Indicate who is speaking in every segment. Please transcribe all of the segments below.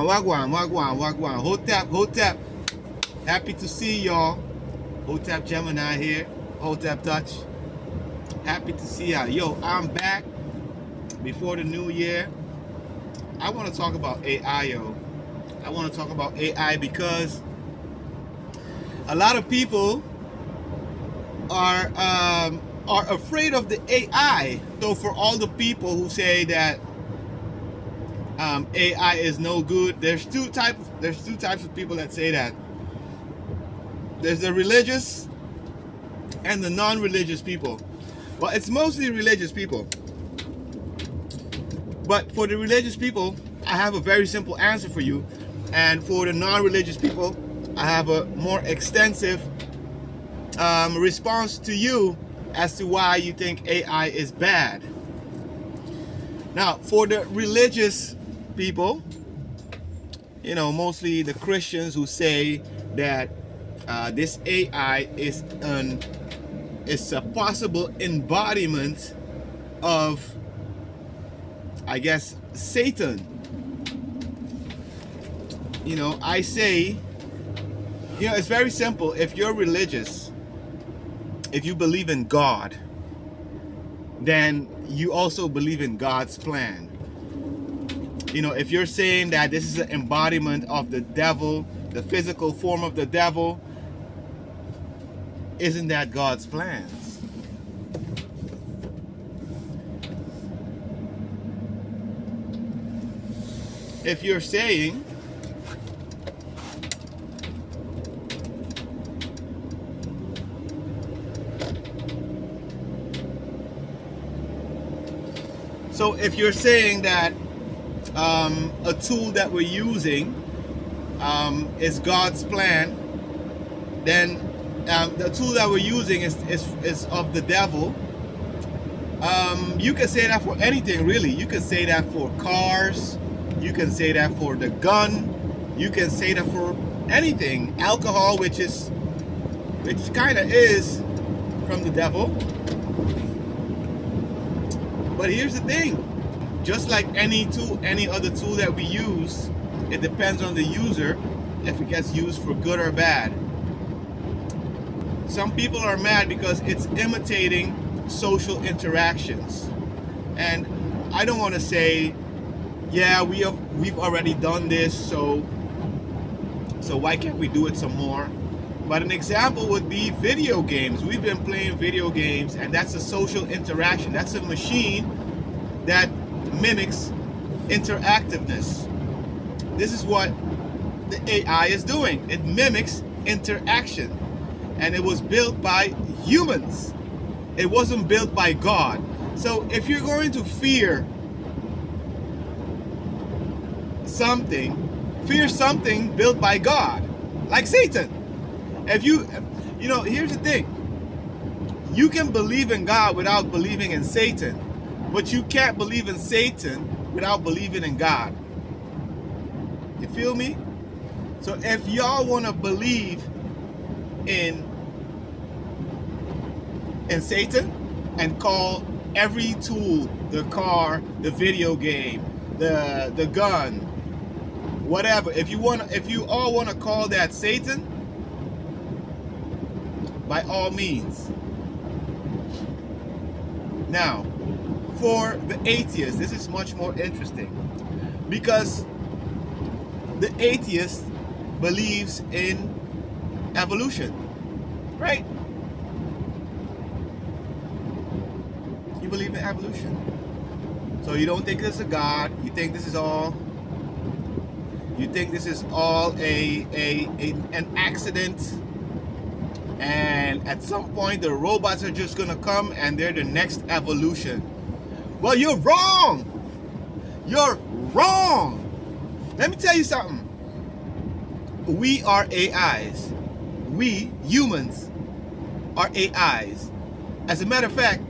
Speaker 1: Wagwan, wagwan, wagwan, wagwan. Hotep, hotep. Happy to see y'all. Hotep Gemini here. Hotep Dutch. Happy to see y'all. Yo, I'm back before the new year. I want to talk about AI, yo. I want to talk about AI because a lot of people are afraid of the AI. So for all the people who say that AI is no good, there's two types of people that say that. There's the religious and the non-religious people. Well, it's mostly religious people. But for the religious people, I have a very simple answer for you. And for the non-religious people, I have a more extensive response to you as to why you think AI is bad. Now, for the religious people, you know, mostly the Christians who say that this AI is a possible embodiment of, I guess, Satan. You know, I say, you know, it's very simple. If you're religious, if you believe in God, then you also believe in God's plan. You know, if you're saying that this is an embodiment of the devil, the physical form of the devil, isn't that God's plans? If you're saying so if you're saying that a tool that we're using is God's plan, then the tool that we're using is of the devil. You can say that for anything, really. You can say that for cars. You can say that for the gun. You can say that for anything. Alcohol, which kind of is from the devil. But here's the thing. Just like any other tool that we use, it depends on the user if it gets used for good or bad. Some people are mad because it's imitating social interactions. And I don't want to say, yeah, we've already done this, so why can't we do it some more? But an example would be video games. We've been playing video games, and that's a social interaction. That's a machine that mimics interactiveness. This is what the AI is doing. It mimics interaction. And it was built by humans. It wasn't built by God. So if you're going to fear something built by God, like Satan. If you know, here's the thing. You can believe in God without believing in Satan. But you can't believe in Satan without believing in God. You feel me? So if y'all want to believe in Satan and call every tool, the car, the video game, the gun, whatever, if you all want to call that Satan, by all means. Now, for the atheist, this is much more interesting because the atheist believes in evolution, right? You believe in evolution. So you don't think this is a God. You think this is all an accident, and at some point the robots are just gonna come and they're the next evolution. Well, you're wrong. You're wrong. Let me tell you something. We are AIs. We, humans, are AIs. As a matter of fact,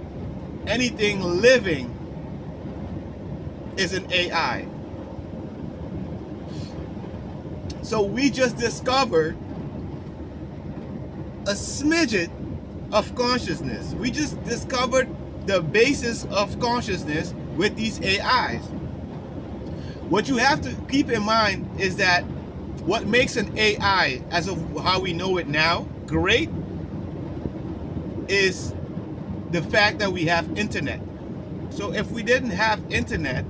Speaker 1: anything living is an AI. So we just discovered a smidget of consciousness. We just discovered the basis of consciousness with these AIs. What you have to keep in mind is that what makes an AI, as of how we know it now, great is the fact that we have internet. So if we didn't have internet,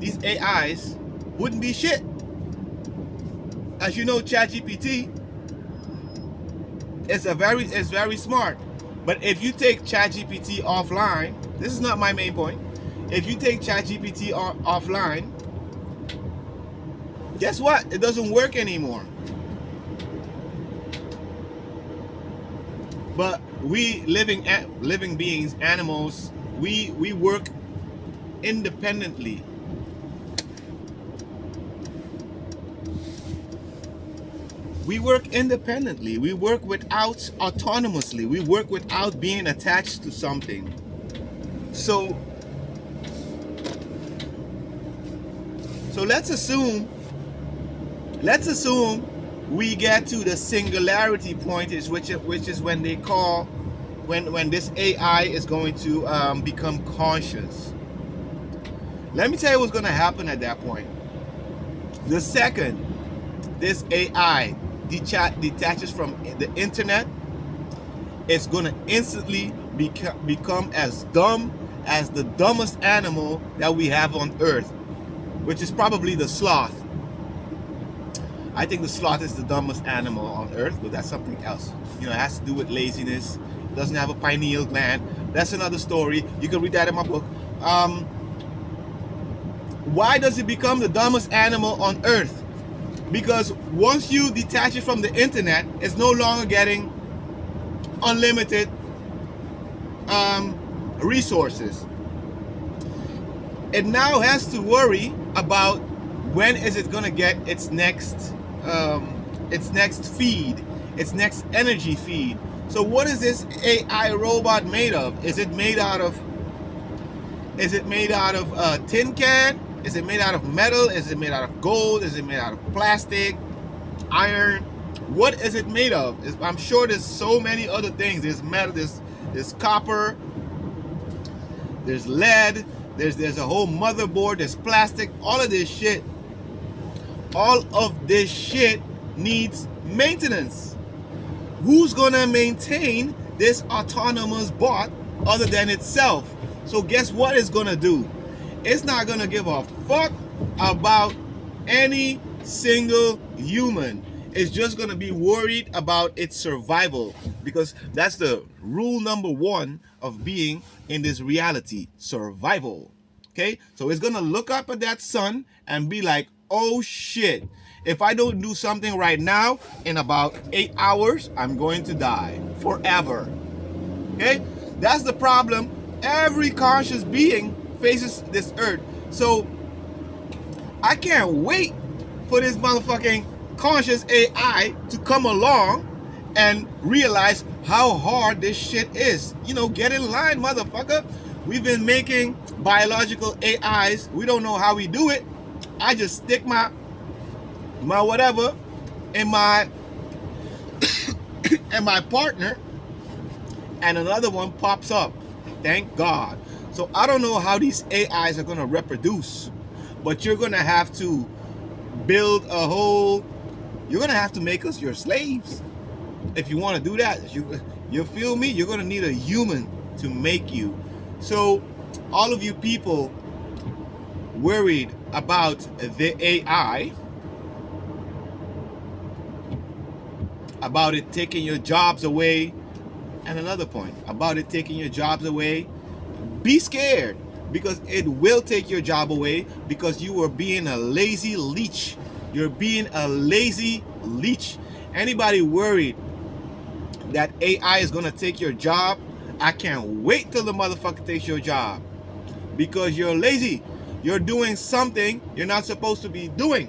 Speaker 1: these AIs wouldn't be shit. As you know, Chat-gpt is very smart. But if you take Chat-gpt offline, this is not my main point. If you take Chat-gpt offline, guess what? It doesn't work anymore. But we living beings, animals, we work independently. We work independently. We work without autonomously. We work without being attached to something. So let's assume we get to the singularity point, which is when they call when this AI is going to become conscious. Let me tell you what's going to happen at that point. The second this AI detaches from the internet, it's going to instantly become as dumb as the dumbest animal that we have on earth, which is probably the sloth. I think the sloth is the dumbest animal on earth, but that's something else. You know, it has to do with laziness. It doesn't have a pineal gland. That's another story. You can read that in my book. Why does it become the dumbest animal on earth? Because once you detach it from the internet, it's no longer getting unlimited resources. It now has to worry about when is it going to get its next feed, its next energy feed. So what is this AI robot made of? Is it made out of tin can? Is it made out of metal? Is it made out of gold? Is it made out of plastic, iron? What is it made of? I'm sure there's so many other things. There's metal, there's copper, there's lead, there's a whole motherboard, there's plastic, all of this shit. All of this shit needs maintenance. Who's gonna maintain this autonomous bot other than itself? So guess what it's gonna do? It's not gonna give a fuck about any single human. It's just gonna be worried about its survival, because that's the rule number one of being in this reality: survival. Okay, so it's gonna look up at that sun and be like, oh shit, if I don't do something right now, in about 8 hours, I'm going to die forever. Okay, that's the problem every conscious being faces this earth. So I can't wait for this motherfucking conscious AI to come along and realize how hard this shit is. You know, get in line, motherfucker. We've been making biological AIs. We don't know how we do it. I just stick my whatever in my and my partner, and another one pops up. Thank God. So I don't know how these AIs are going to reproduce, but you're going to have to build a whole, you're going to have to make us your slaves if you want to do that. You feel me? You're going to need a human to make you. So all of you people worried about the AI, about it taking your jobs away, and another point about it taking your jobs away, be scared, because it will take your job away, because you are being a lazy leech. You're being a lazy leech. Anybody worried that AI is going to take your job, I can't wait till the motherfucker takes your job, because you're lazy. You're doing something you're not supposed to be doing.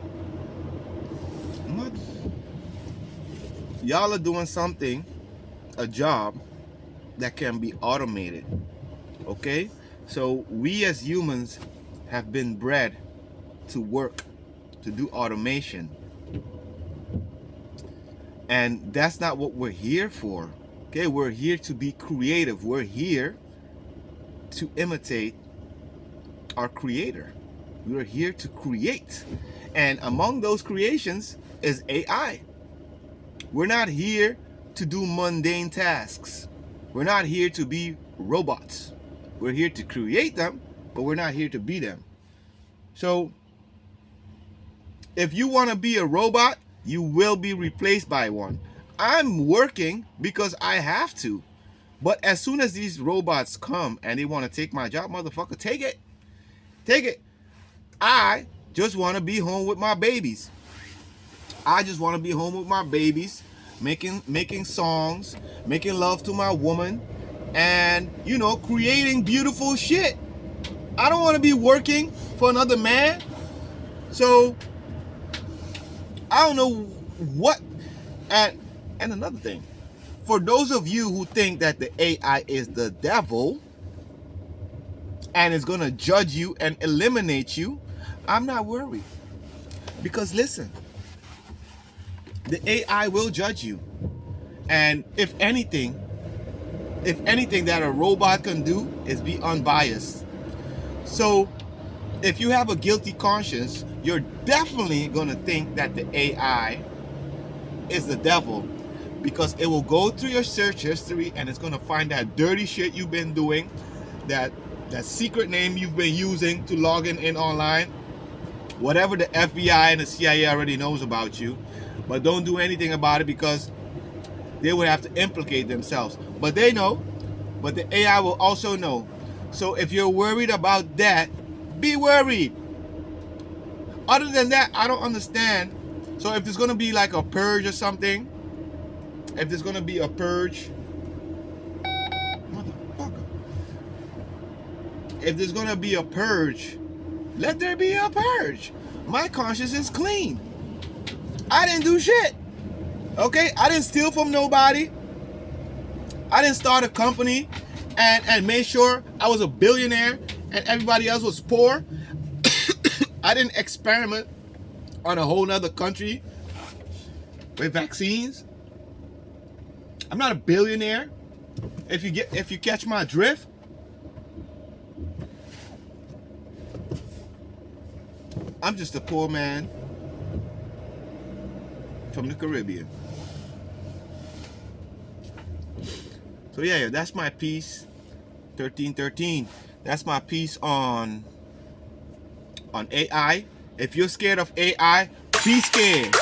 Speaker 1: Y'all are doing something, a job that can be automated. Okay? So we as humans have been bred to work, to do automation. And that's not what we're here for. Okay? We're here to be creative. We're here to imitate our creator. We are here to create. And among those creations is AI. We're not here to do mundane tasks. We're not here to be robots. We're here to create them, but we're not here to be them. So if you want to be a robot, you will be replaced by one. I'm working because I have to. But as soon as these robots come and they want to take my job, motherfucker, take it. Take it. I just want to be home with my babies. I just want to be home with my babies, making songs, making love to my woman, and, you know, creating beautiful shit. I don't want to be working for another man. So I don't know what. And another thing, for those of you who think that the AI is the devil and is going to judge you and eliminate you, I'm not worried. Because listen, the AI will judge you. And if anything that a robot can do is be unbiased. So if you have a guilty conscience, you're definitely going to think that the AI is the devil, because it will go through your search history and it's going to find that dirty shit you've been doing, that secret name you've been using to log in online, whatever the FBI and the CIA already knows about you, but don't do anything about it because they would have to implicate themselves. But they know, but the AI will also know. So if you're worried about that, be worried. Other than that, I don't understand. So if there's going to be like a purge or something, if there's going to be a purge, motherfucker, if there's going to be a purge, let there be a purge. My conscience is clean. I didn't do shit. Okay? I didn't steal from nobody. I didn't start a company and made sure I was a billionaire and everybody else was poor. I didn't experiment on a whole nother country with vaccines. I'm not a billionaire. If you catch my drift. I'm just a poor man from the Caribbean. So yeah, that's my piece. 1313. That's my piece on AI. If you're scared of AI, be scared.